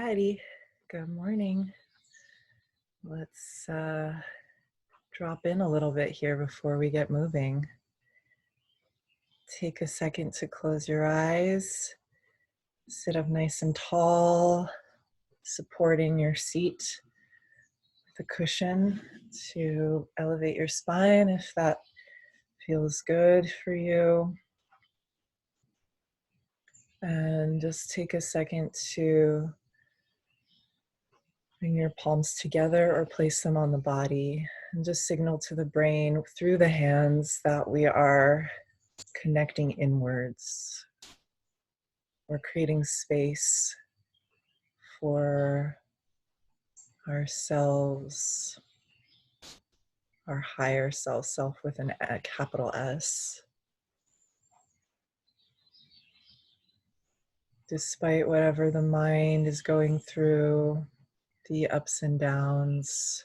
Alrighty, good morning. Let's drop in a little bit here before we get moving. Take a second to close your eyes. Sit up nice and tall, supporting your seat with a cushion to elevate your spine if that feels good for you. And just take a second to bring your palms together or place them on the body and just signal to the brain through the hands that we are connecting inwards. We're creating space for ourselves, our higher self, self with a capital S. Despite whatever the mind is going through, the ups and downs,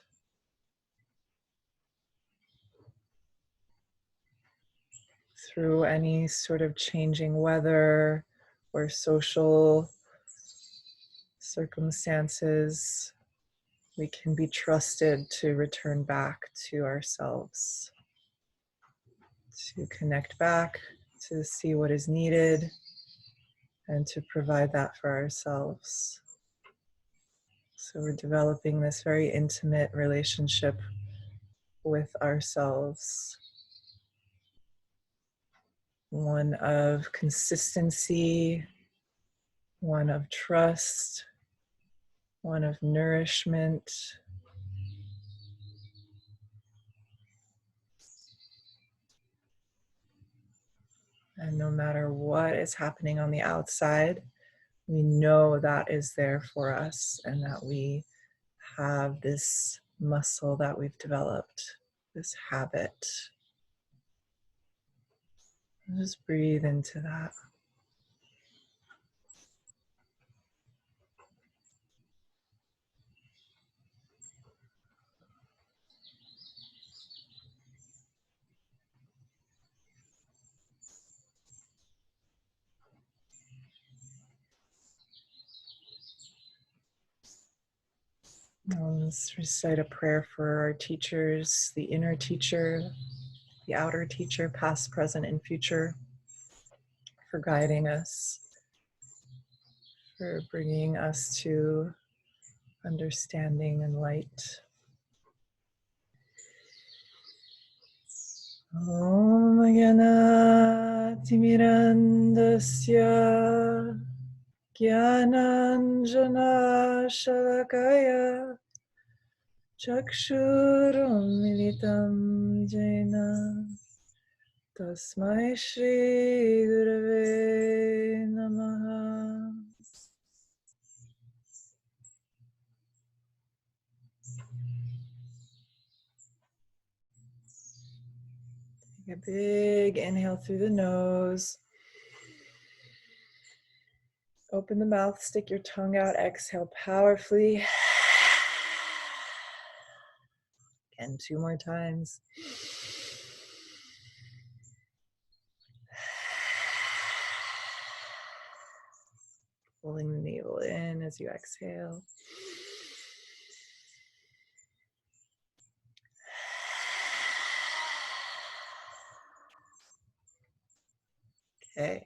through any sort of changing weather or social circumstances, we can be trusted to return back to ourselves, to connect back, to see what is needed, and to provide that for ourselves. So we're developing this very intimate relationship with ourselves, one of consistency, one of trust, one of nourishment. And no matter what is happening on the outside, we know that is there for us and that we have this muscle that we've developed, this habit. Just breathe into that. Let's recite a prayer for our teachers, the inner teacher, the outer teacher, past, present, and future, for guiding us, for bringing us to understanding and light. Om Gana Timirandasya Gyananjana Shalakaya Chakshurum Militam Jena Tasmai Shri Gurave Namaha. Take a big inhale through the nose. Open the mouth, stick your tongue out, exhale powerfully. And 2 more times. Pulling the navel in as you exhale. Okay,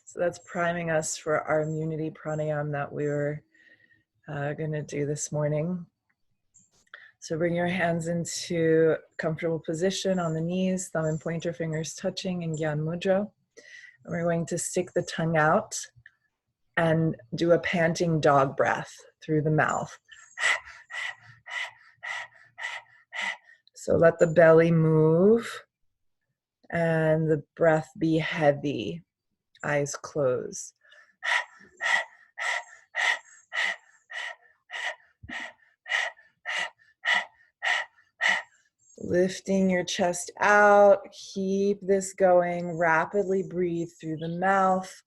so that's priming us for our immunity pranayama that we were going to do this morning. So bring your hands into a comfortable position on the knees, thumb and pointer fingers touching in Gyan Mudra. And we're going to stick the tongue out and do a panting dog breath through the mouth. So let the belly move and the breath be heavy, eyes closed. Lifting your chest out, keep this going, rapidly breathe through the mouth.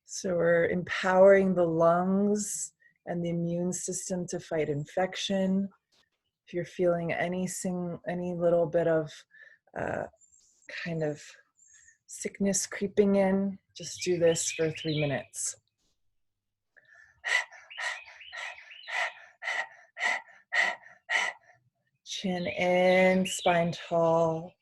So we're empowering the lungs and the immune system to fight infection. If you're feeling any little bit of kind of sickness creeping in, just do this for 3 minutes. Chin in, spine tall.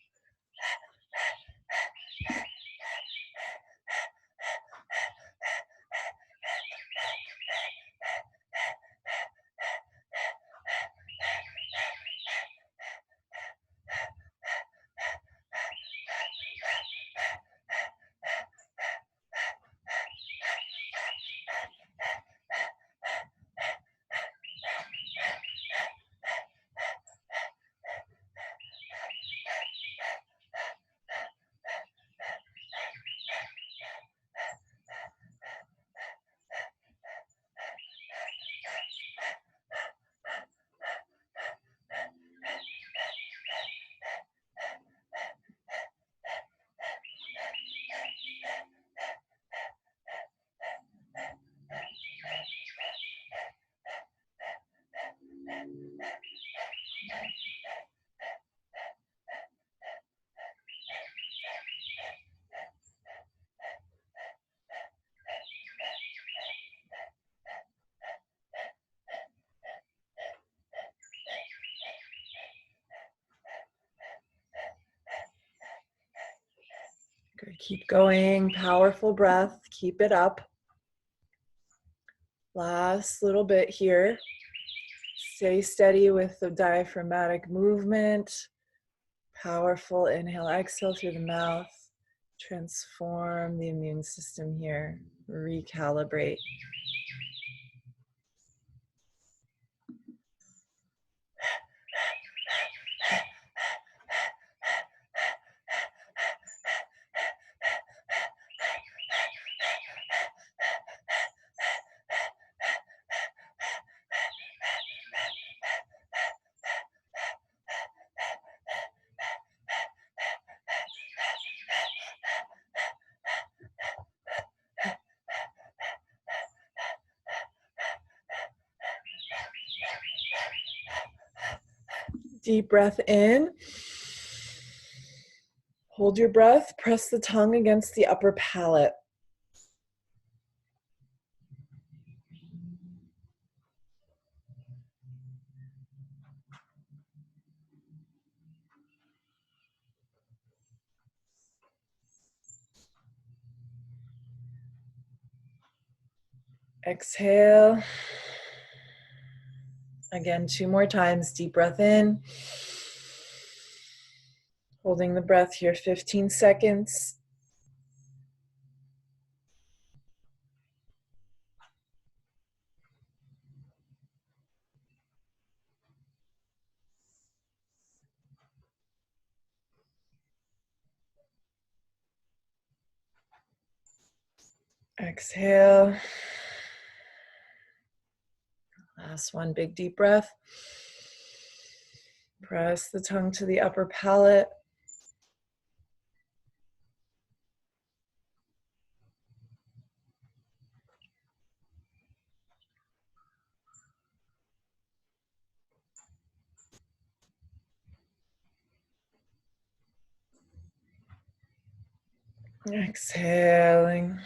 Good, keep going, powerful breath, keep it up. Last little bit here. Stay steady with the diaphragmatic movement. Powerful inhale, exhale through the mouth. Transform the immune system here. Recalibrate. Deep breath in. Hold your breath, press the tongue against the upper palate. Exhale. Again, 2 more times. Deep breath in. Holding the breath here 15 seconds. Exhale. Last one, big deep breath. Press the tongue to the upper palate. Exhaling.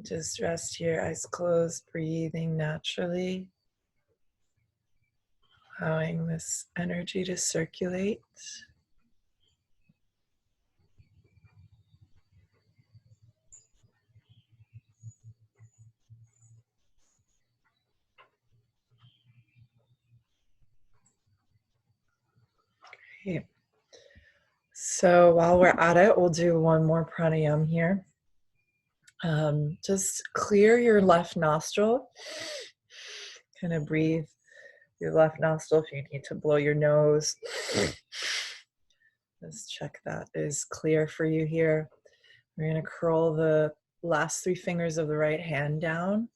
Just rest here, eyes closed, breathing naturally. Allowing this energy to circulate. Okay. So while we're at it, we'll do one more pranayama here. Just clear your left nostril. Kind of breathe your left nostril if you need to blow your nose. Just check that is clear for you here. We're going to curl the last 3 fingers of the right hand down,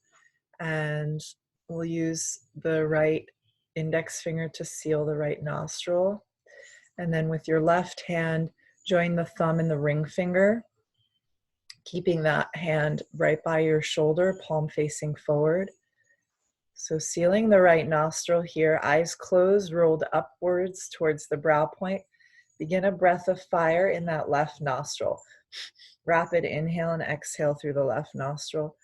and we'll use the right index finger to seal the right nostril. And then with your left hand, join the thumb and the ring finger, keeping that hand right by your shoulder, palm facing forward. So sealing the right nostril here, eyes closed, rolled upwards towards the brow point. Begin a breath of fire in that left nostril. Rapid inhale and exhale through the left nostril.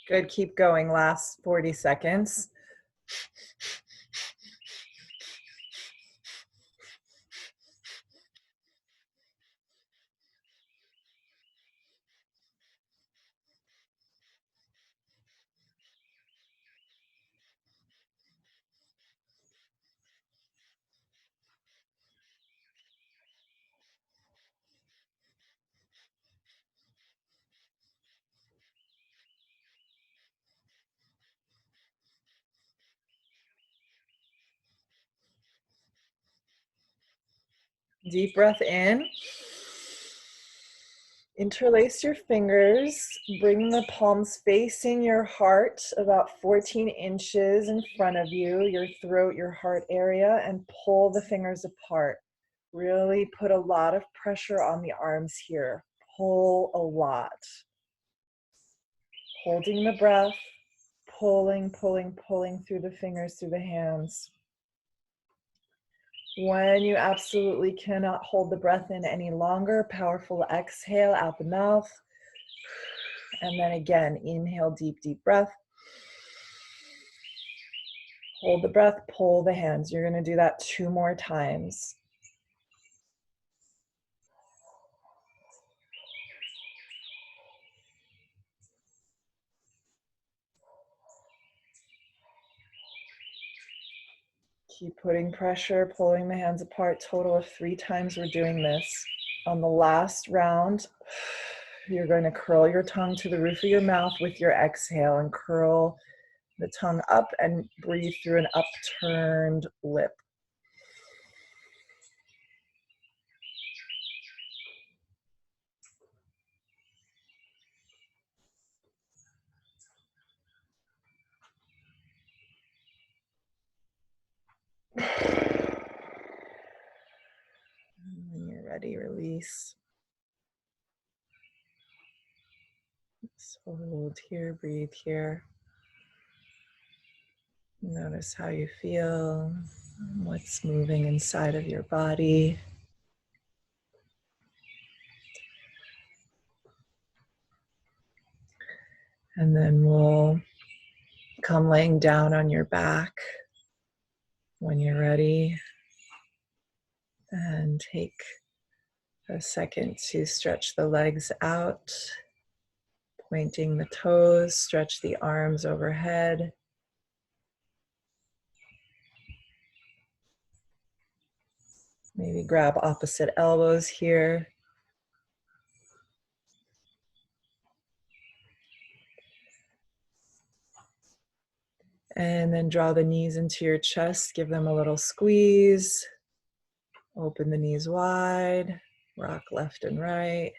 Good, keep going, last 40 seconds. Deep breath in. Interlace your fingers, bring the palms facing your heart about 14 inches in front of you, your throat, your heart area, and pull the fingers apart. Really put a lot of pressure on the arms here. Pull a lot. Holding the breath, pulling, pulling, pulling through the fingers, through the hands. When you absolutely cannot hold the breath in any longer, powerful exhale out the mouth. And then again, inhale, deep, deep breath. Hold the breath, pull the hands. You're going to do that 2 more times. Keep putting pressure, pulling the hands apart. Total of 3 times we're doing this. On the last round, you're going to curl your tongue to the roof of your mouth with your exhale and curl the tongue up and breathe through an upturned lip. When you're ready, release. So hold here, breathe here. Notice how you feel, what's moving inside of your body. And then we'll Come laying down on your back when you're ready, and take a second to stretch the legs out, pointing the toes, stretch the arms overhead. Maybe grab opposite elbows here. And then draw the knees into your chest, give them a little squeeze. Open the knees wide, rock left and right.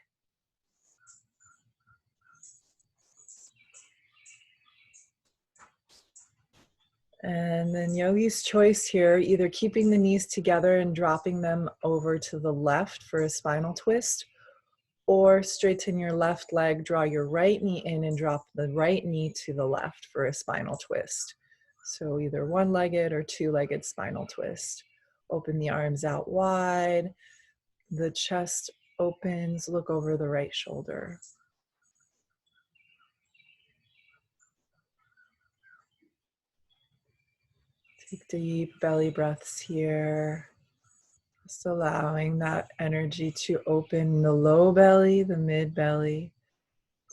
And then yogi's choice here, either keeping the knees together and dropping them over to the left for a spinal twist, or straighten your left leg, draw your right knee in and drop the right knee to the left for a spinal twist. So either one-legged or two-legged spinal twist. Open the arms out wide, the chest opens, look over the right shoulder. Take deep belly breaths here. Just allowing that energy to open the low belly, the mid belly,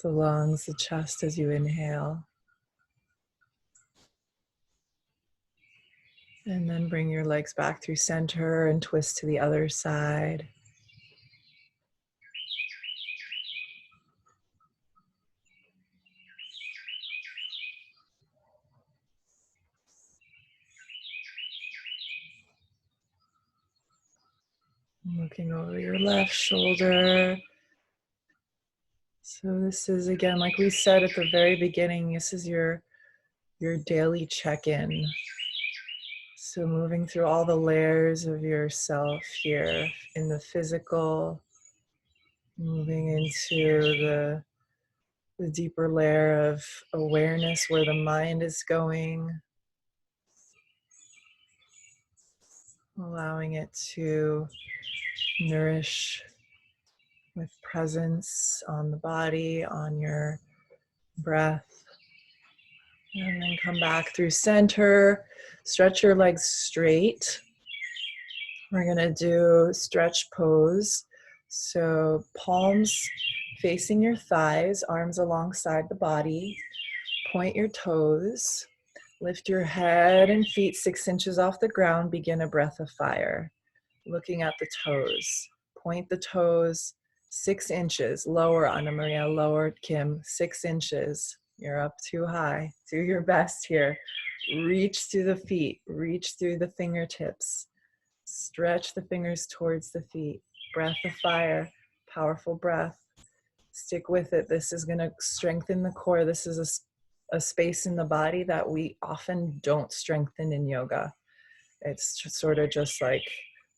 the lungs, the chest as you inhale. And then bring your legs back through center and twist to the other side. Looking over your left shoulder. So this is, again, like we said at the very beginning, this is your daily check-in. So moving through all the layers of yourself here in the physical, moving into the deeper layer of awareness where the mind is going, allowing it to nourish with presence on the body, on your breath. And then come back through center, stretch your legs straight. We're gonna do stretch pose. So palms facing your thighs, arms alongside the body. Point your toes. Lift your head and feet 6 inches off the ground. Begin a breath of fire. Looking at the toes. Point the toes 6 inches. Lower, Anna Maria. Lower, Kim. 6 inches. You're up too high. Do your best here. Reach through the feet. Reach through the fingertips. Stretch the fingers towards the feet. Breath of fire. Powerful breath. Stick with it. This is going to strengthen the core. This is a space in the body that we often don't strengthen in yoga. It's sort of just like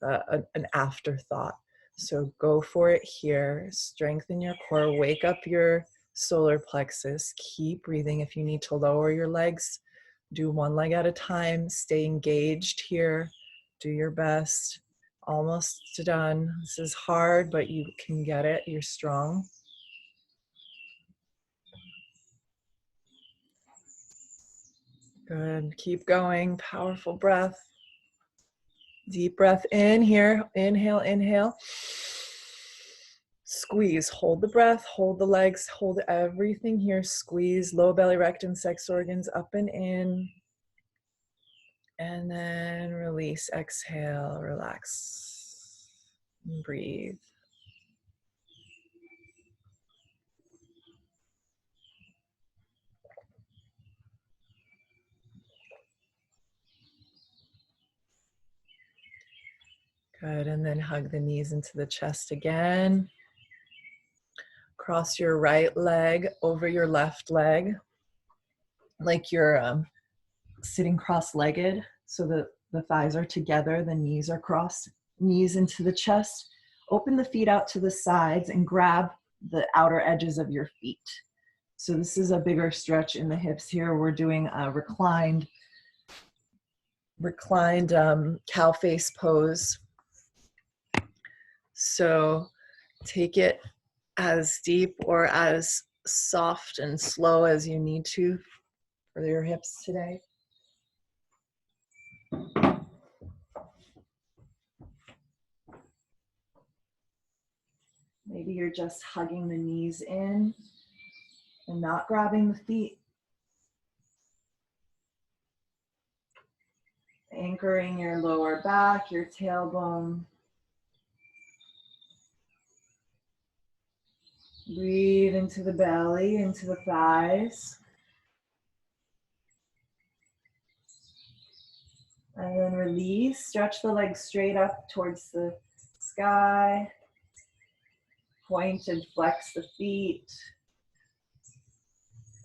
an afterthought. So go for it here. Strengthen your core. Wake up your solar plexus. Keep breathing. If you need to lower your legs, do one leg at a time. Stay engaged here. Do your best. Almost done. This is hard, but you can get it. You're strong. Good. Keep going. Powerful breath. Deep breath in here. Inhale, inhale. Squeeze. Hold the breath. Hold the legs. Hold everything here. Squeeze. Low belly, rectum, sex organs up and in. And then release. Exhale. Relax. And breathe. Good, and then hug the knees into the chest again. Cross your right leg over your left leg, like you're sitting cross-legged, so that the thighs are together, the knees are crossed, knees into the chest. Open the feet out to the sides and grab the outer edges of your feet. So this is a bigger stretch in the hips here. We're doing a reclined cow face pose. So take it as deep or as soft and slow as you need to for your hips today. Maybe you're just hugging the knees in and not grabbing the feet. Anchoring your lower back, your tailbone. Breathe into the belly, into the thighs. And then release, stretch the legs straight up towards the sky. Point and flex the feet.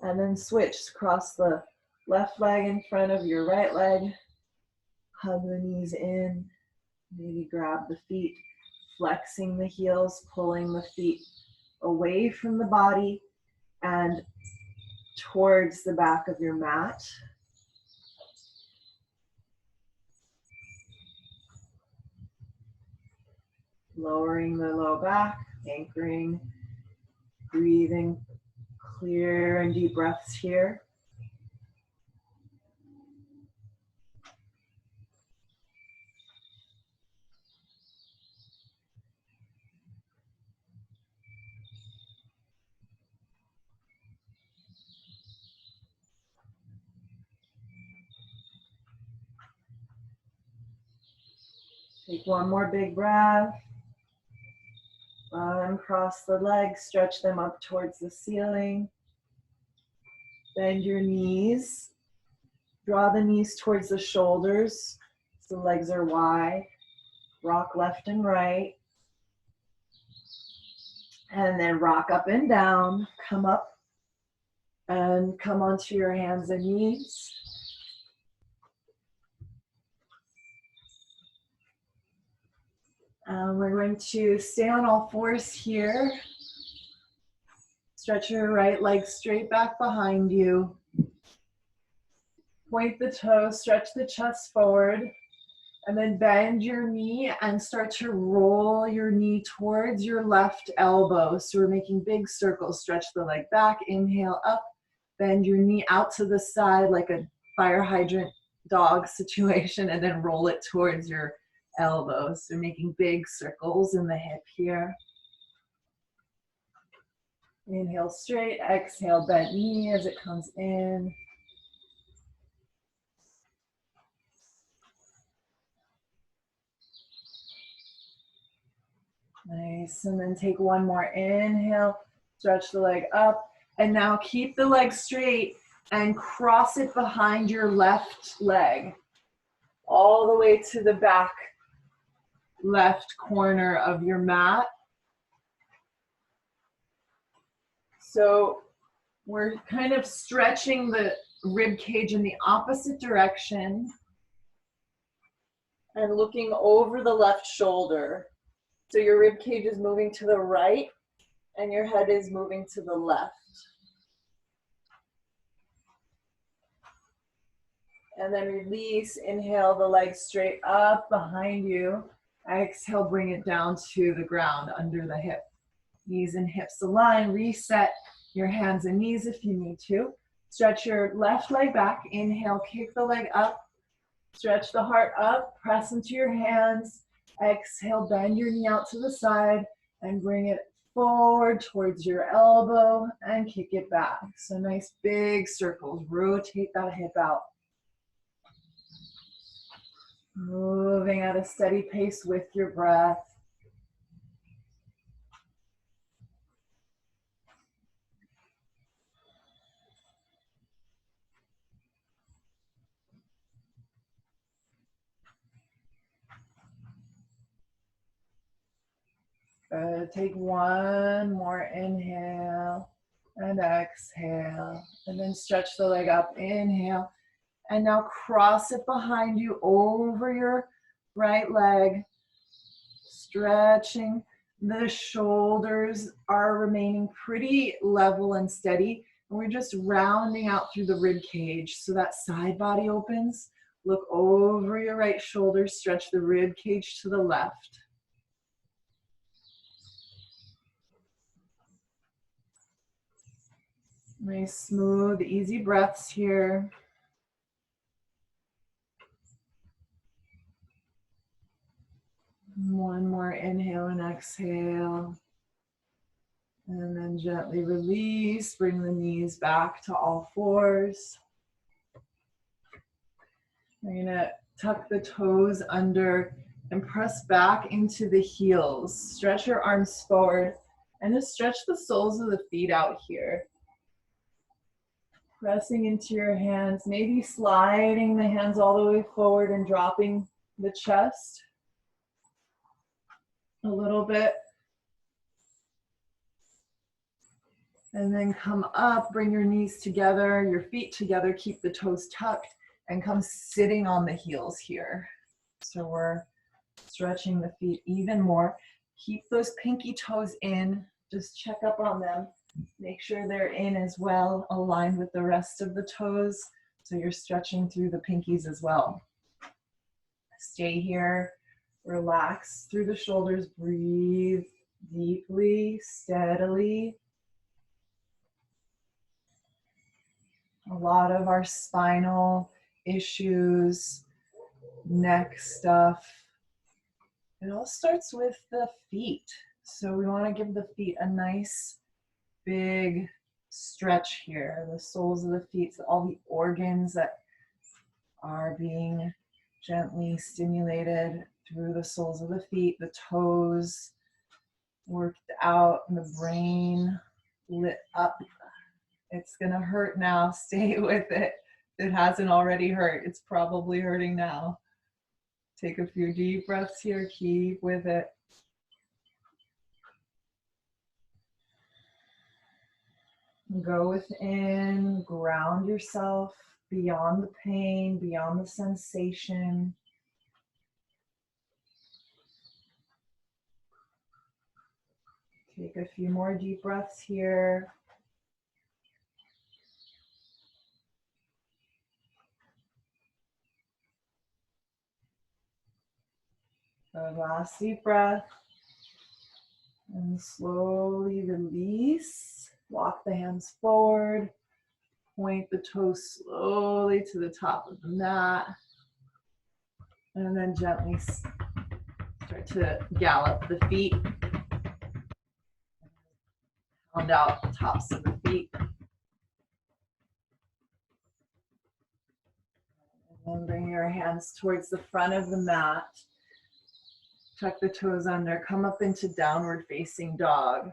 And then switch, cross the left leg in front of your right leg. Hug the knees in, maybe grab the feet, flexing the heels, pulling the feet away from the body and towards the back of your mat. Lowering the low back, anchoring, breathing clear and deep breaths here. Take one more big breath. Uncross the legs, stretch them up towards the ceiling. Bend your knees. Draw the knees towards the shoulders so the legs are wide. Rock left and right. And then rock up and down. Come up and come onto your hands and knees. We're going to stay on all fours here. Stretch your right leg straight back behind you. Point the toes, stretch the chest forward, and then bend your knee and start to roll your knee towards your left elbow. So we're making big circles. Stretch the leg back, inhale up, bend your knee out to the side like a fire hydrant dog situation, and then roll it towards your elbows. So making big circles in the hip here. Inhale straight, exhale bent knee as it comes in. Nice, and then take one more inhale, stretch the leg up, and now keep the leg straight and cross it behind your left leg, all the way to the back left corner of your mat. So we're kind of stretching the rib cage in the opposite direction and looking over the left shoulder. So your rib cage is moving to the right and your head is moving to the left. And then release, inhale the legs straight up behind you. Exhale, bring it down to the ground under the hip. Knees and hips align, reset your hands and knees if you need to. Stretch your left leg back, inhale, kick the leg up. Stretch the heart up, press into your hands. Exhale, bend your knee out to the side and bring it forward towards your elbow and kick it back. So nice big circles, rotate that hip out. Moving at a steady pace with your breath. Take one more inhale and exhale, and then stretch the leg up, inhale, and now cross it behind you over your right leg, stretching. The shoulders are remaining pretty level and steady, and we're just rounding out through the rib cage so that side body opens. Look over your right shoulder, stretch the rib cage to the left. Nice, smooth, easy breaths here. One more inhale and exhale. And then gently release, bring the knees back to all fours. We're gonna tuck the toes under and press back into the heels. Stretch your arms forward and just stretch the soles of the feet out here. Pressing into your hands, maybe sliding the hands all the way forward and dropping the chest a little bit. And then come up, bring your knees together, your feet together, keep the toes tucked, and come sitting on the heels here. So we're stretching the feet even more. Keep those pinky toes in, just check up on them. Make sure they're in as well, aligned with the rest of the toes. So you're stretching through the pinkies as well. Stay here, relax through the shoulders, breathe deeply, steadily. A lot of our spinal issues, neck stuff, it all starts with the feet. So we want to give the feet a nice big stretch here. The soles of the feet, so all the organs that are being gently stimulated through the soles of the feet, the toes worked out, and the brain lit up. It's gonna hurt now, stay with it. If it hasn't already hurt, it's probably hurting now. Take a few deep breaths here, keep with it. Go within, ground yourself beyond the pain, beyond the sensation. Take a few more deep breaths here. The last deep breath. And slowly release. Walk the hands forward. Point the toes slowly to the top of the mat. And then gently start to gallop the feet. Pound out the tops of the feet. And then bring your hands towards the front of the mat. Tuck the toes under. Come up into downward facing dog.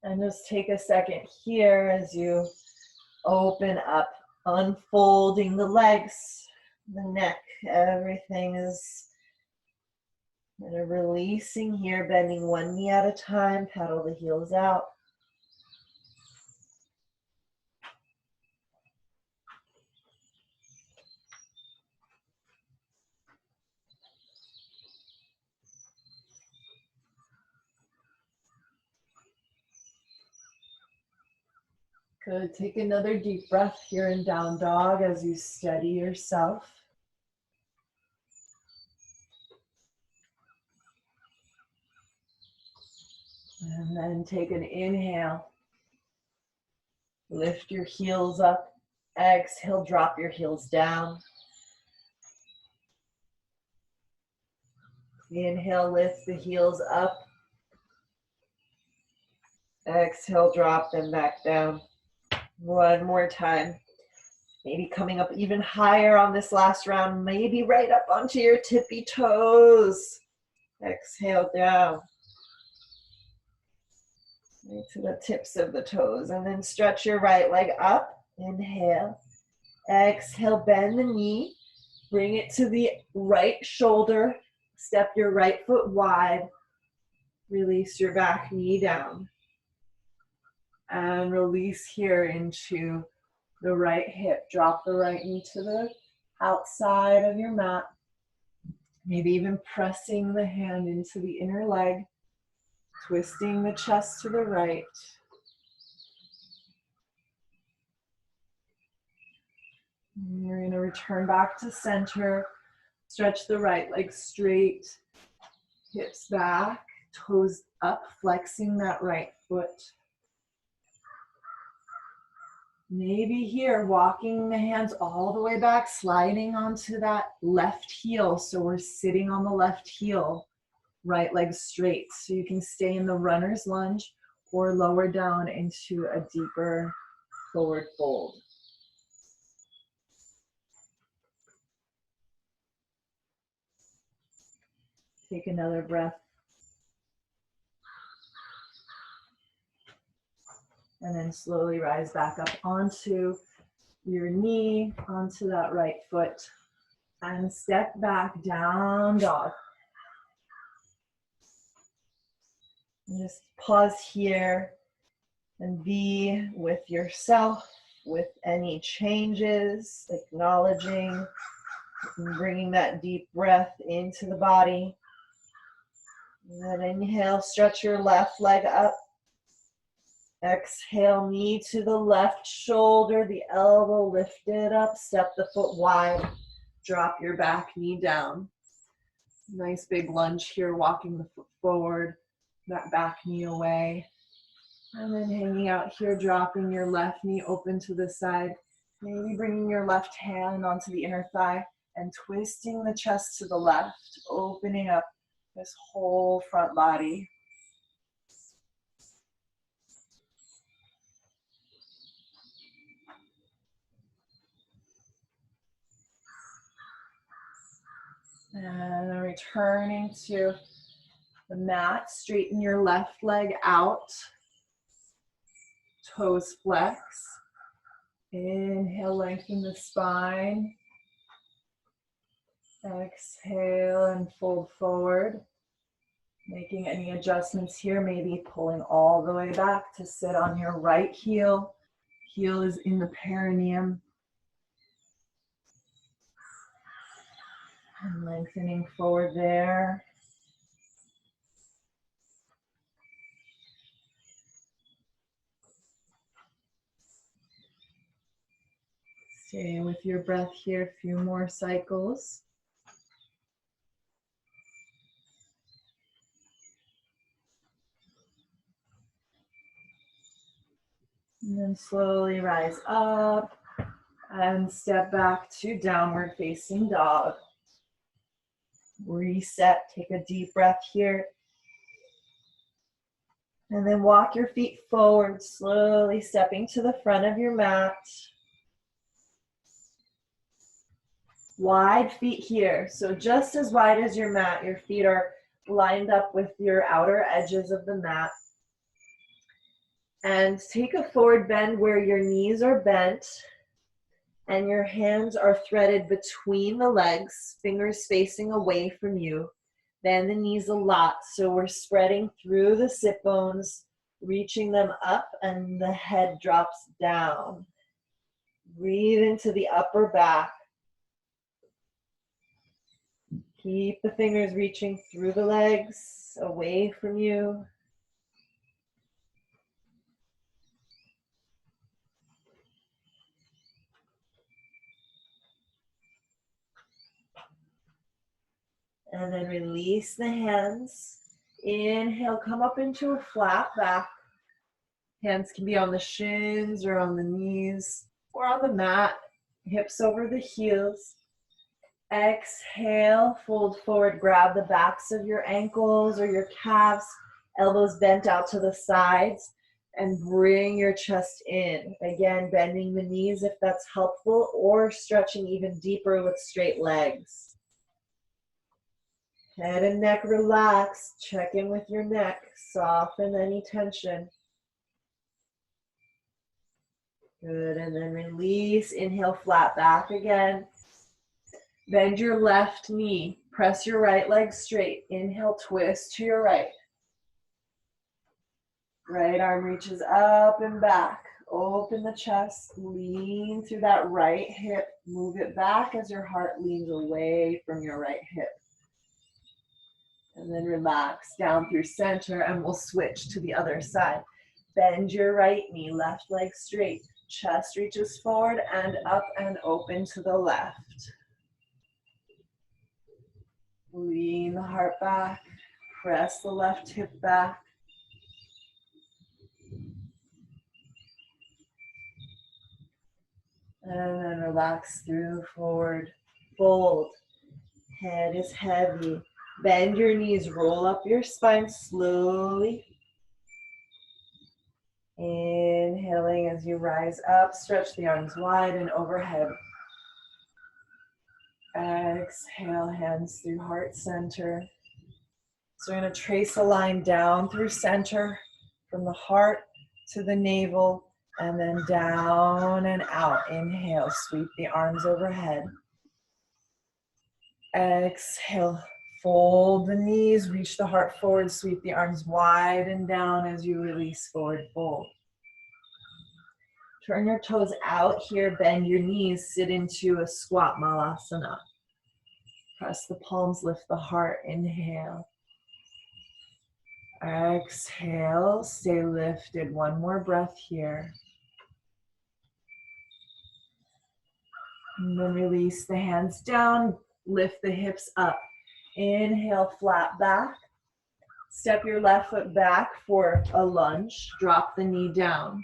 And just take a second here as you open up, unfolding the legs, the neck, everything is kind of releasing here, bending one knee at a time, paddle the heels out. Good, take another deep breath here in down dog as you steady yourself. And then take an inhale. Lift your heels up. Exhale, drop your heels down. Inhale, lift the heels up. Exhale, drop them back down. One more time. Maybe coming up even higher on this last round, maybe right up onto your tippy toes. Exhale down. Right to the tips of the toes, and then stretch your right leg up. Inhale. Exhale, bend the knee. Bring it to the right shoulder. Step your right foot wide. Release your back knee down. And release here into the right hip. Drop the right knee to the outside of your mat. Maybe even pressing the hand into the inner leg. Twisting the chest to the right. And you're going to return back to center. Stretch the right leg straight. Hips back. Toes up, flexing that right foot. Maybe here, walking the hands all the way back, sliding onto that left heel. So we're sitting on the left heel, right leg straight. So you can stay in the runner's lunge or lower down into a deeper forward fold. Take another breath. And then slowly rise back up onto your knee, onto that right foot. And step back, down dog. And just pause here and be with yourself, with any changes, acknowledging and bringing that deep breath into the body. And then inhale, stretch your left leg up. Exhale, knee to the left shoulder, the elbow lifted up, step the foot wide, drop your back knee down. Nice big lunge here, walking the foot forward, that back knee away. And then hanging out here, dropping your left knee open to the side. Maybe bringing your left hand onto the inner thigh and twisting the chest to the left, opening up this whole front body. And then returning to the mat, straighten your left leg out, toes flex. Inhale, lengthen the spine. Exhale and fold forward. Making any adjustments here, maybe pulling all the way back to sit on your right heel. Heel is in the perineum. And lengthening forward there. Stay with your breath here, a few more cycles. And then slowly rise up and step back to downward facing dog. Reset, take a deep breath here. And then walk your feet forward, slowly stepping to the front of your mat. Wide feet here, so just as wide as your mat, your feet are lined up with your outer edges of the mat. And take a forward bend where your knees are bent and your hands are threaded between the legs, fingers facing away from you. Bend the knees a lot, so we're spreading through the sit bones, reaching them up, and the head drops down. Breathe into the upper back. Keep the fingers reaching through the legs, away from you. And then release the hands. Inhale, come up into a flat back. Hands can be on the shins or on the knees or on the mat. Hips over the heels. Exhale, fold forward, grab the backs of your ankles or your calves, elbows bent out to the sides, and bring your chest in. Again, bending the knees if that's helpful, or stretching even deeper with straight legs. Head and neck relax. Check in with your neck. Soften any tension. Good, and then release. Inhale, flat back again. Bend your left knee. Press your right leg straight. Inhale, twist to your right. Right arm reaches up and back. Open the chest. Lean through that right hip. Move it back as your heart leans away from your right hip. And then relax down through center, and we'll switch to the other side. Bend your right knee, left leg straight. Chest reaches forward and up and open to the left. Lean the heart back. Press the left hip back. And then relax through, forward, fold. Head is heavy. Bend your knees, roll up your spine slowly. Inhaling as you rise up, stretch the arms wide and overhead. Exhale, hands through heart center. So we're going to trace a line down through center, from the heart to the navel, and then down and out. Inhale, sweep the arms overhead. Exhale, fold the knees, reach the heart forward, sweep the arms wide and down as you release, forward fold. Turn your toes out here, bend your knees, sit into a squat malasana. Press the palms, lift the heart, inhale. Exhale, stay lifted. One more breath here. And then release the hands down, lift the hips up. Inhale, flat back. Step your left foot back for a lunge. Drop the knee down.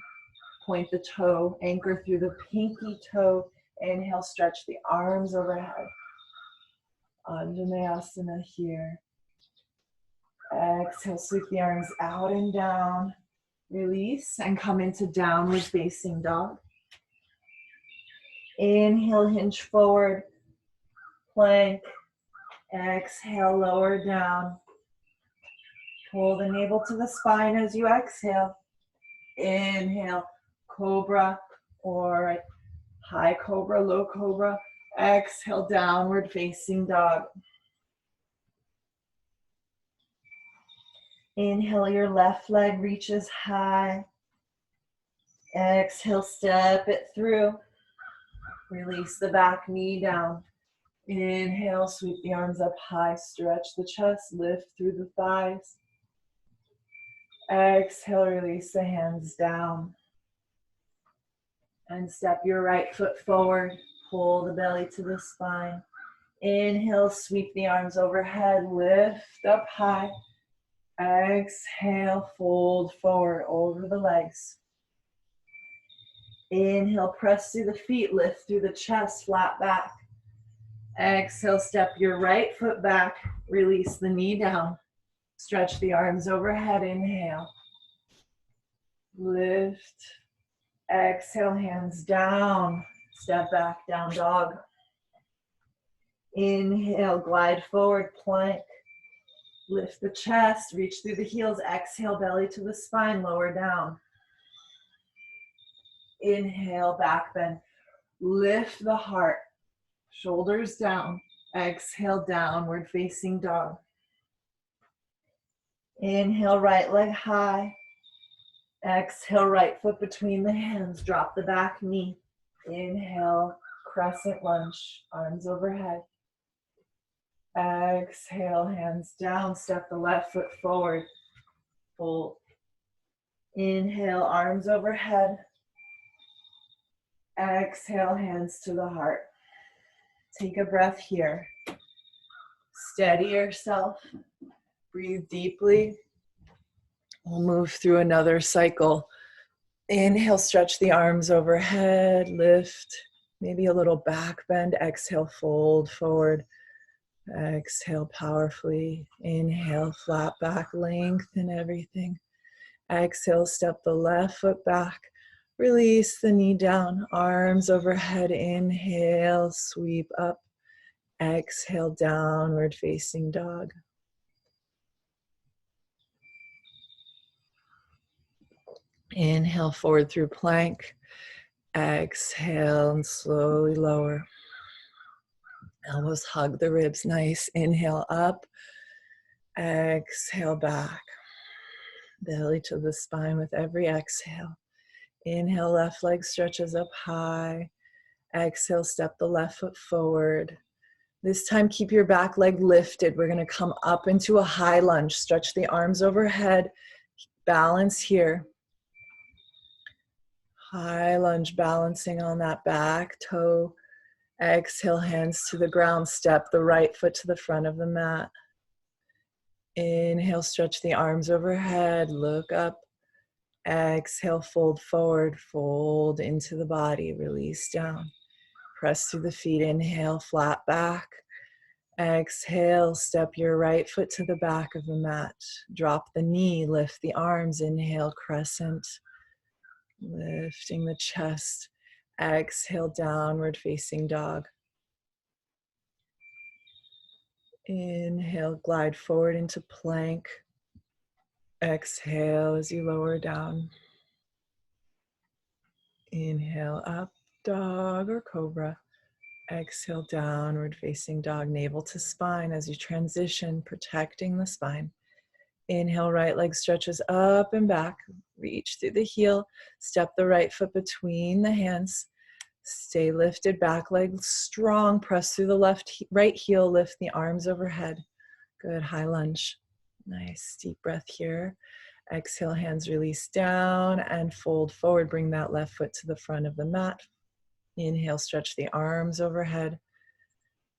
Point the toe, anchor through the pinky toe. Inhale, stretch the arms overhead. Anjaneyasana here. Exhale, sweep the arms out and down. Release and come into downward facing dog. Inhale, hinge forward. Plank. Exhale, lower down. Pull the navel to the spine as you exhale. Inhale, cobra or high cobra, low cobra. Exhale, downward facing dog. Inhale, your left leg reaches high. Exhale, step it through. Release the back knee down. Inhale, sweep the arms up high, stretch the chest, lift through the thighs. Exhale, release the hands down. And step your right foot forward, pull the belly to the spine. Inhale, sweep the arms overhead, lift up high. Exhale, fold forward over the legs. Inhale, press through the feet, lift through the chest, flat back. Exhale, step your right foot back, release the knee down. Stretch the arms overhead, inhale. Lift. Exhale, hands down. Step back, down dog. Inhale, glide forward, plank. Lift the chest, reach through the heels. Exhale, belly to the spine, lower down. Inhale, back bend. Lift the heart, shoulders down. Exhale, downward facing dog. Inhale, right leg high. Exhale, right foot between the hands. Drop the back knee. Inhale, crescent lunge, arms overhead. Exhale, hands down. Step the left foot forward. Fold. Inhale, arms overhead. Exhale, hands to the heart. Take a breath here. Steady yourself. Breathe deeply. We'll move through another cycle. Inhale, stretch the arms overhead, lift, maybe a little back bend. Exhale, fold forward. Exhale powerfully. Inhale, flat back, lengthen everything. Exhale, step the left foot back. Release the knee down, arms overhead. Inhale, sweep up. Exhale, downward facing dog. Inhale, forward through plank. Exhale and slowly lower. Elbows hug the ribs, nice. Inhale up. Exhale back. Belly to the spine with every exhale. Inhale, left leg stretches up high. Exhale, step the left foot forward. This time, keep your back leg lifted. We're going to come up into a high lunge. Stretch the arms overhead. Balance here. High lunge, balancing on that back toe. Exhale, hands to the ground. Step the right foot to the front of the mat. Inhale, stretch the arms overhead. Look up. Exhale, fold forward. Fold into the body. Release down. Press through the feet, inhale, flat back. Exhale, step your right foot to the back of the mat. Drop the knee, lift the arms, inhale, crescent. Lifting the chest. Exhale, downward facing dog. Inhale, glide forward into plank. Exhale as you lower down. Inhale, up, dog or cobra. Exhale, downward facing dog, navel to spine as you transition, protecting the spine. Inhale, right leg stretches up and back. Reach through the heel. Step the right foot between the hands. Stay lifted, back leg strong. Press through the right heel, lift the arms overhead. Good, high lunge. Nice, deep breath here. Exhale, hands release down and fold forward. Bring that left foot to the front of the mat. Inhale, stretch the arms overhead.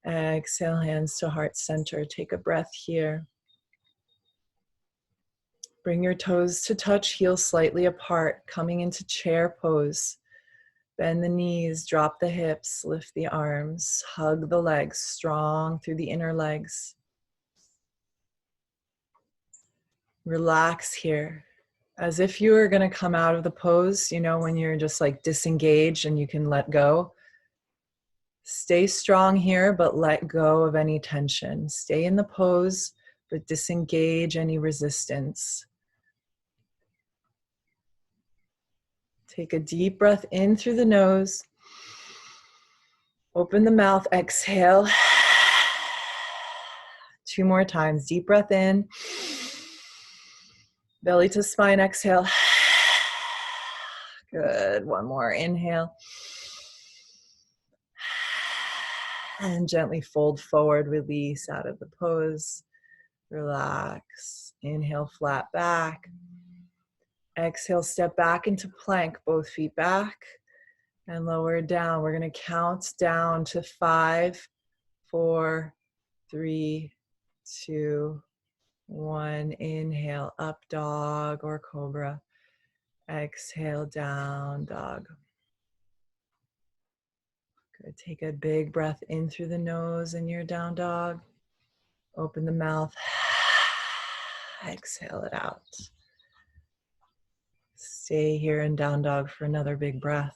Exhale, hands to heart center. Take a breath here. Bring your toes to touch, heels slightly apart, coming into chair pose. Bend the knees, drop the hips, lift the arms, hug the legs, strong through the inner legs. Relax here, as if you were going to come out of the pose, you know, when you're just like disengaged and you can let go. Stay strong here, but let go of any tension. Stay in the pose, but disengage any resistance. Take a deep breath in through the nose. Open the mouth, exhale. 2 more times. Deep breath in. Belly to spine, exhale. Good. 1 more. Inhale. And gently fold forward, release out of the pose. Relax. Inhale, flat back. Exhale, step back into plank, both feet back. And lower down. We're going to count down to 5, 4, 3, 2, 1. Inhale, up dog or cobra. Exhale, down dog. Good. Take a big breath in through the nose in your down dog. Open the mouth. Exhale it out. Stay here in down dog for another big breath.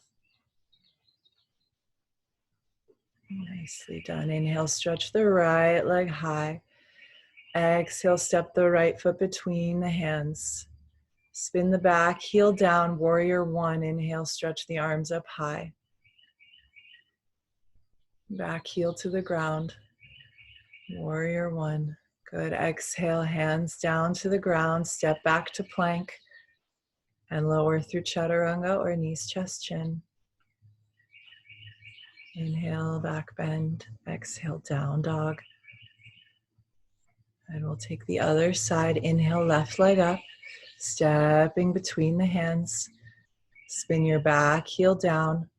Nicely done. Inhale, stretch the right leg high. Exhale, step the right foot between the hands. Spin the back, heel down, warrior 1. Inhale, stretch the arms up high. Back heel to the ground. Warrior 1. Good. Exhale, hands down to the ground. Step back to plank. And lower through chaturanga or knees, chest, chin. Inhale, back bend. Exhale, down dog. And we'll take the other side. Inhale, left leg up. Stepping between the hands. Spin your back heel down.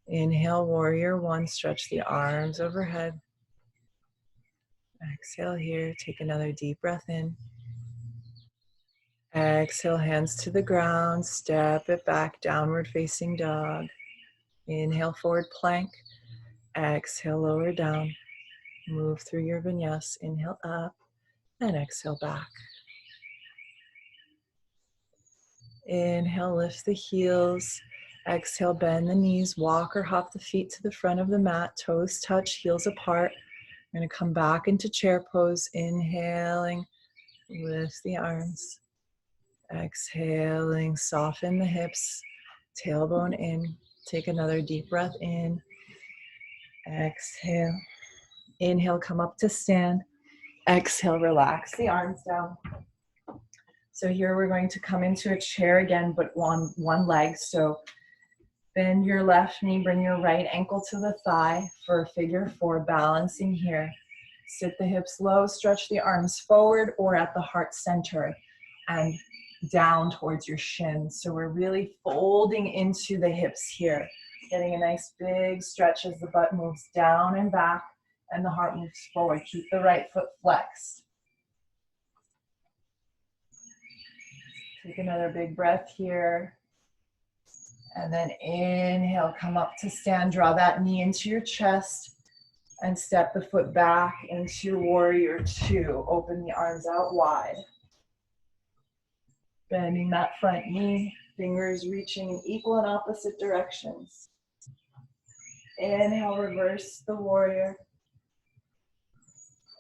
Inhale, warrior 1. Stretch the arms overhead. Exhale here. Take another deep breath in. Exhale, hands to the ground. Step it back, downward facing dog. Inhale, forward plank. Exhale, lower down. Move through your vinyasa. Inhale up and exhale back. Inhale, lift the heels. Exhale, bend the knees. Walk or hop the feet to the front of the mat. Toes touch, heels apart. We're going to come back into chair pose. Inhaling, lift the arms. Exhaling, soften the hips. Tailbone in. Take another deep breath in. Exhale. Inhale, come up to stand. Exhale, relax the arms down. So here we're going to come into a chair again, but one leg. So bend your left knee, bring your right ankle to the thigh for a figure 4, balancing here. Sit the hips low, stretch the arms forward or at the heart center and down towards your shins. So we're really folding into the hips here, getting a nice big stretch as the butt moves down and back and the heart moves forward. Keep the right foot flexed. Take another big breath here. And then inhale, come up to stand. Draw that knee into your chest and step the foot back into warrior two. Open the arms out wide. Bending that front knee, fingers reaching in equal and opposite directions. Inhale, reverse the warrior.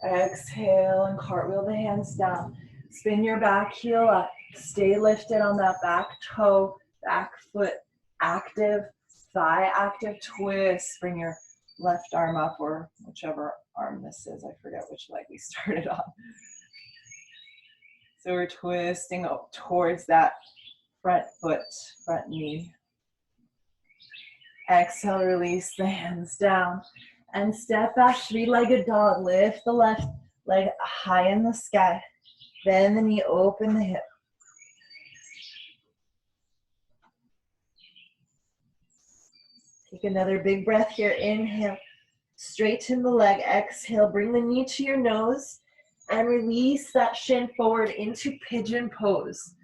Exhale and cartwheel the hands down. Spin your back heel up. Stay lifted on that back toe, back foot active, thigh active, twist. Bring your left arm up, or whichever arm this is. I forget which leg we started on. So we're twisting up towards that front foot, front knee. Exhale, release the hands down. And step back, three-legged dog. Lift the left leg high in the sky. Bend the knee, open the hip. Take another big breath here. Inhale, straighten the leg. Exhale, bring the knee to your nose and release that shin forward into pigeon pose.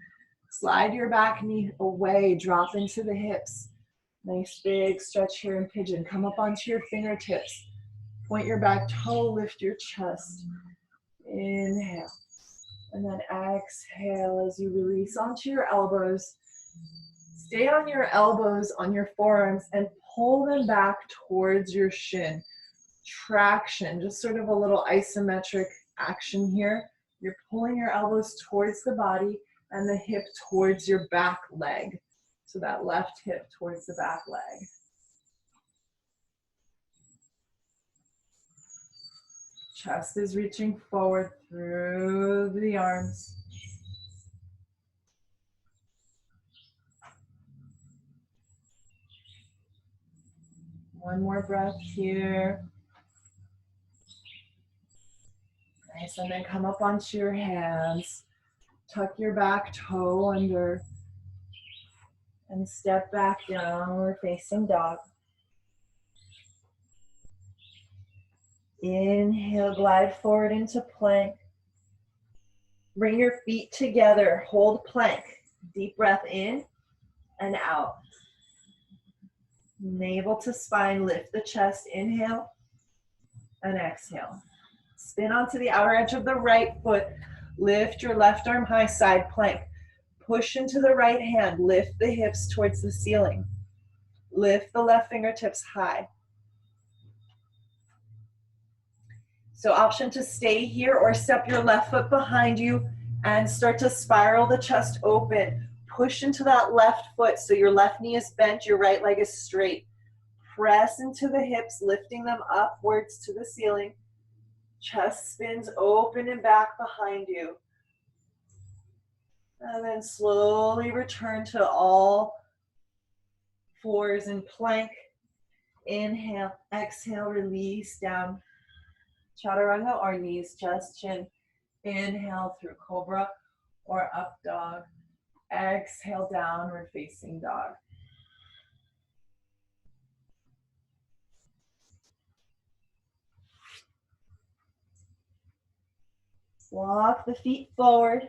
Slide your back knee away, drop into the hips. Nice big stretch here in pigeon. Come up onto your fingertips. Point your back toe, lift your chest. Inhale. And then exhale as you release onto your elbows. Stay on your elbows, on your forearms, and pull them back towards your shin. Traction, just sort of a little isometric action here. You're pulling your elbows towards the body and the hip towards your back leg. So that left hip towards the back leg. Chest is reaching forward through the arms. One more breath here. Nice, and then come up onto your hands. Tuck your back toe under and step back down. We're facing dog. Inhale, glide forward into plank. Bring your feet together, hold plank. Deep breath in and out. Navel to spine, lift the chest, inhale and exhale. Spin onto the outer edge of the right foot. Lift your left arm high, side plank. Push into the right hand, lift the hips towards the ceiling. Lift the left fingertips high. So option to stay here or step your left foot behind you and start to spiral the chest open. Push into that left foot so your left knee is bent, your right leg is straight. Press into the hips, lifting them upwards to the ceiling. Chest spins open and back behind you. And then slowly return to all fours in plank. Inhale, exhale, release down. Chaturanga or knees, chest, chin. Inhale through cobra or up dog. Exhale, downward facing dog. Walk the feet forward,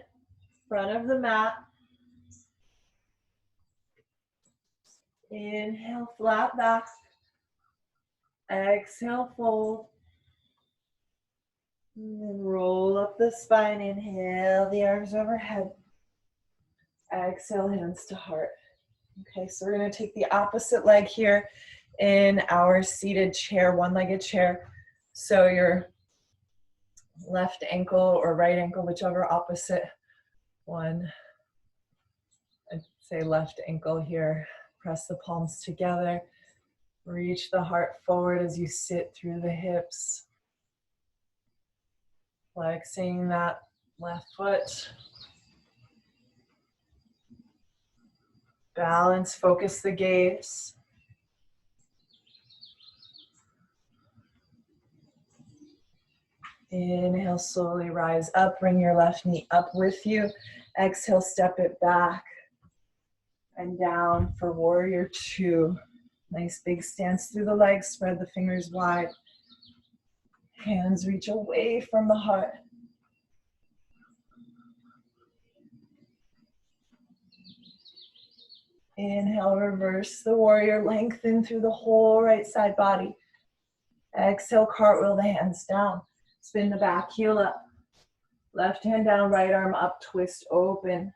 front of the mat. Inhale, flat back. Exhale, fold. And then roll up the spine. Inhale, the arms overhead. Exhale, hands to heart. Okay, so we're going to take the opposite leg here in our seated chair, one-legged chair. So your left ankle or right ankle, whichever opposite one. I'd say left ankle here. Press the palms together. Reach the heart forward as you sit through the hips. Flexing that left foot. Balance, focus the gaze. Inhale, slowly rise up, bring your left knee up with you. Exhale, step it back and down for warrior two. Nice big stance through the legs, spread the fingers wide. Hands reach away from the heart. Inhale, reverse the warrior, lengthen through the whole right side body. Exhale, cartwheel the hands down. Spin the back heel up. Left hand down, right arm up, twist open.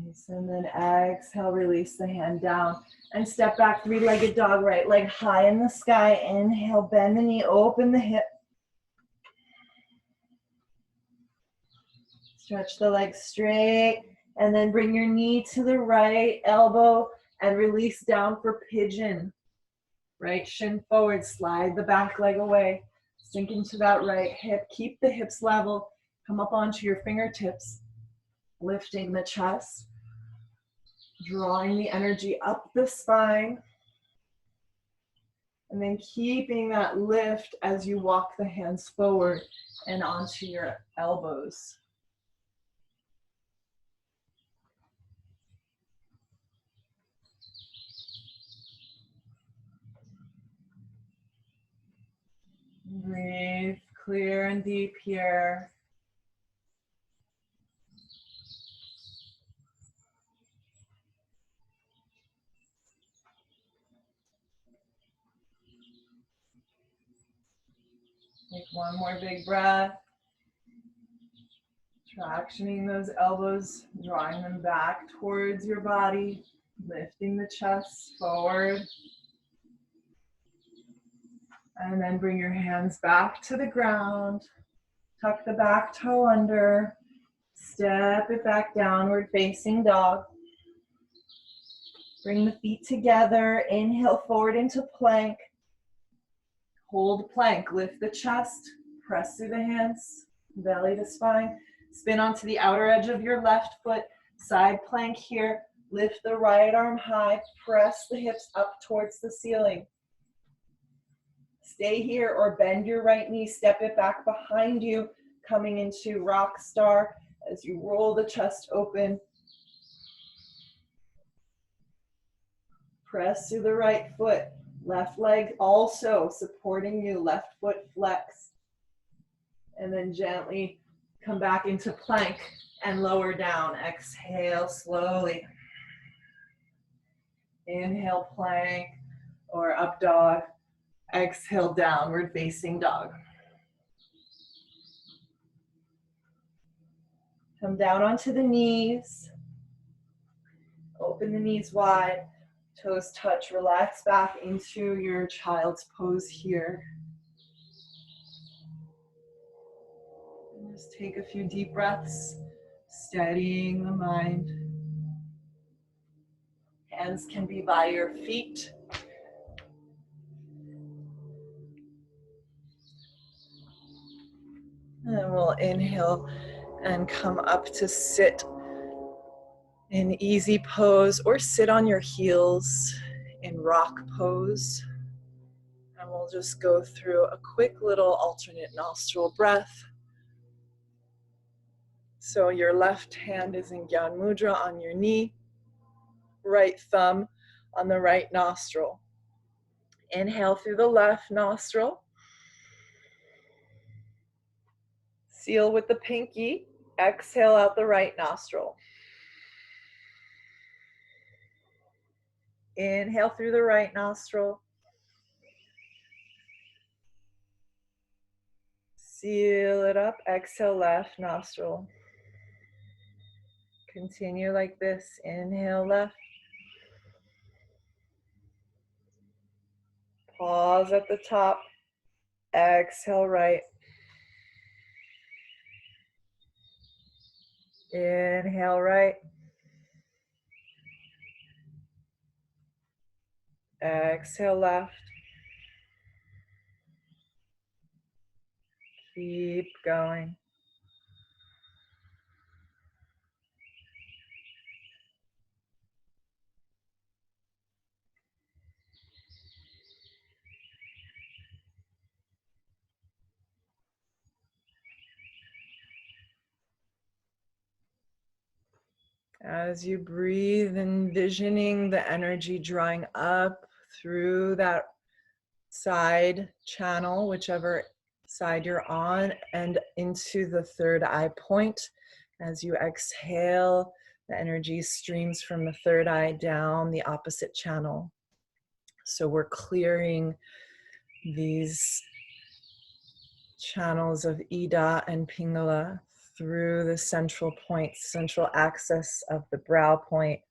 Nice, and then exhale, release the hand down. And step back, three-legged dog, right leg high in the sky. Inhale, bend the knee, open the hip. Stretch the legs straight, and then bring your knee to the right elbow and release down for pigeon. Right shin forward, slide the back leg away. Sink into that right hip. Keep the hips level. Come up onto your fingertips, lifting the chest, drawing the energy up the spine, and then keeping that lift as you walk the hands forward and onto your elbows. Breathe clear and deep here. Take one more big breath. Tractioning those elbows, drawing them back towards your body, lifting the chest forward. And then bring your hands back to the ground. Tuck the back toe under. Step it back, downward facing dog. Bring the feet together. Inhale forward into plank. Hold plank. Lift the chest. Press through the hands. Belly to spine. Spin onto the outer edge of your left foot. Side plank here. Lift the right arm high. Press the hips up towards the ceiling. Stay here or bend your right knee. Step it back behind you. Coming into rock star as you roll the chest open. Press through the right foot. Left leg also supporting you. Left foot flex. And then gently come back into plank and lower down. Exhale slowly. Inhale, plank or up dog. Exhale, downward facing dog. Come down onto the knees. Open the knees wide. Toes touch. Relax back into your child's pose here. And just take a few deep breaths, steadying the mind. Hands can be by your feet. And we'll inhale and come up to sit in easy pose or sit on your heels in rock pose. And we'll just go through a quick little alternate nostril breath. So your left hand is in Gyan Mudra on your knee, right thumb on the right nostril. Inhale through the left nostril. Seal with the pinky. Exhale out the right nostril. Inhale through the right nostril. Seal it up. Exhale left nostril. Continue like this. Inhale left. Pause at the top. Exhale right. Inhale right. Exhale left. Keep going. As you breathe, envisioning the energy drawing up through that side channel, whichever side you're on and into the third eye point. As you exhale, the energy streams from the third eye down the opposite channel. So we're clearing these channels of Ida and Pingala through the central point, central axis of the brow point.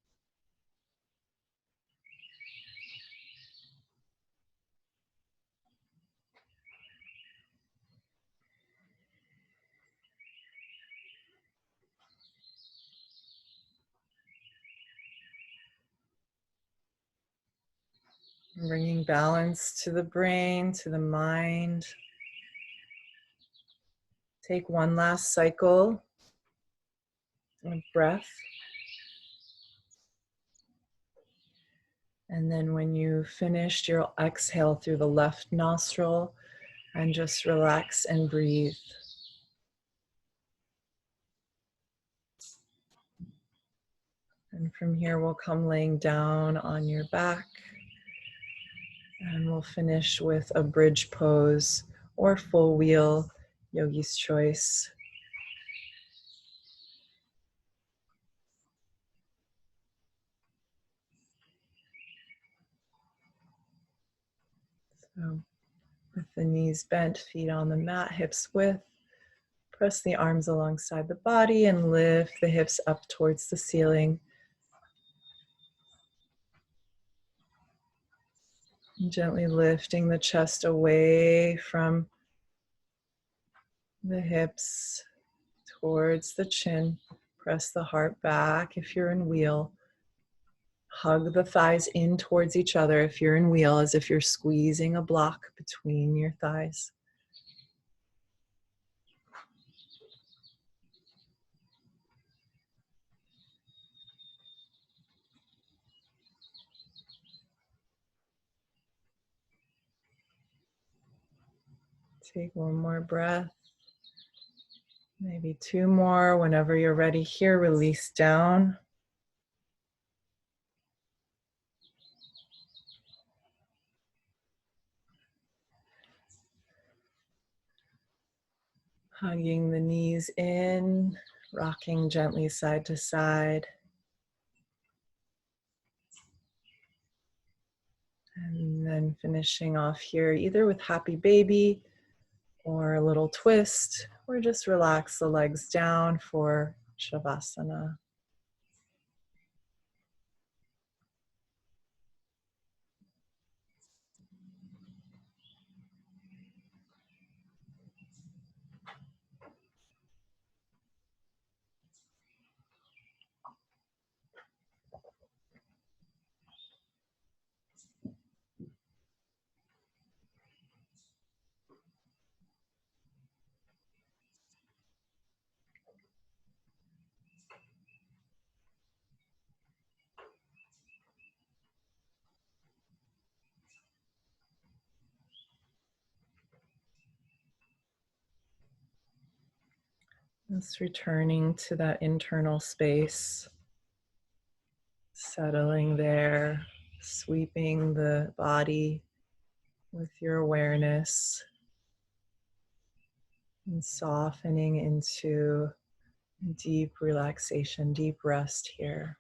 Bringing balance to the brain, to the mind. Take one last cycle of breath. And then when you've finished, you'll exhale through the left nostril and just relax and breathe. And from here, we'll come laying down on your back. And we'll finish with a bridge pose or full wheel, yogi's choice. So with the knees bent, feet on the mat, hips width, press the arms alongside the body and lift the hips up towards the ceiling. And gently lifting the chest away from the hips towards the chin. Press the heart back if you're in wheel. Hug the thighs in towards each other if you're in wheel, as if you're squeezing a block between your thighs. Take one more breath. Maybe two more. Whenever you're ready here, release down. Hugging the knees in, rocking gently side to side. And then finishing off here, either with happy baby or a little twist, or just relax the legs down for Shavasana. Just returning to that internal space, settling there, sweeping the body with your awareness and softening into deep relaxation, deep rest here.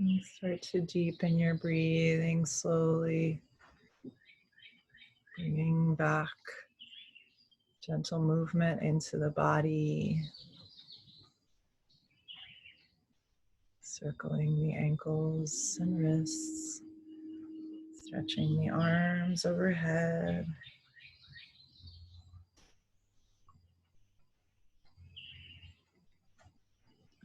And start to deepen your breathing slowly, bringing back gentle movement into the body, circling the ankles and wrists, stretching the arms overhead,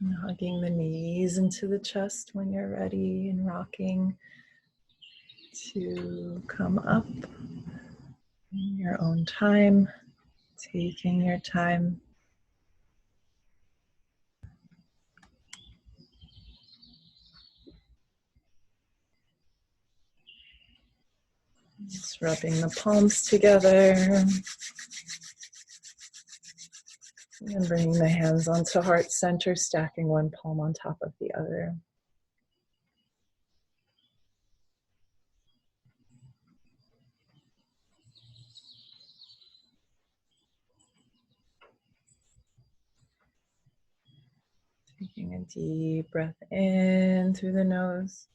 and hugging the knees into the chest when you're ready, and rocking to come up in your own time, taking your time. Just rubbing the palms together and bringing the hands onto heart center, stacking one palm on top of the other. Taking a deep breath in through the nose.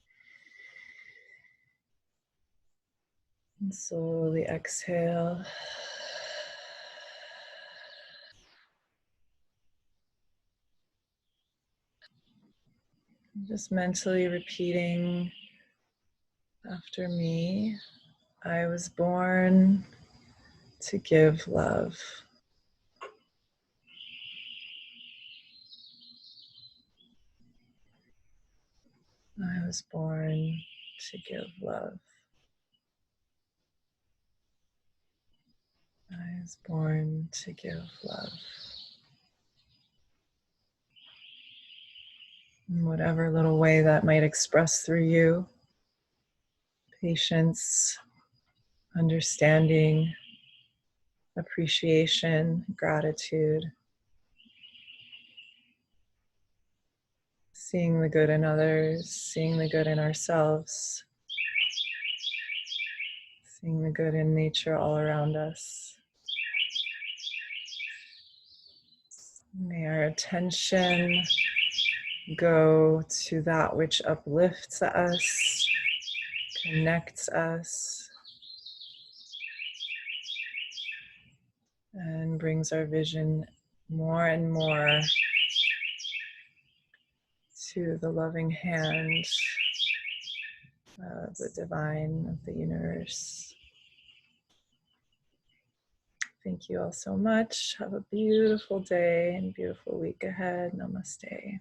And slowly exhale. Just mentally repeating after me. I was born to give love. I was born to give love. I was born to give love. In whatever little way that might express through you, patience, understanding, appreciation, gratitude, seeing the good in others, seeing the good in ourselves, seeing the good in nature all around us. May our attention go to that which uplifts us, connects us, and brings our vision more and more to the loving hand of the divine, of the universe. Thank you all so much. Have a beautiful day and beautiful week ahead. Namaste.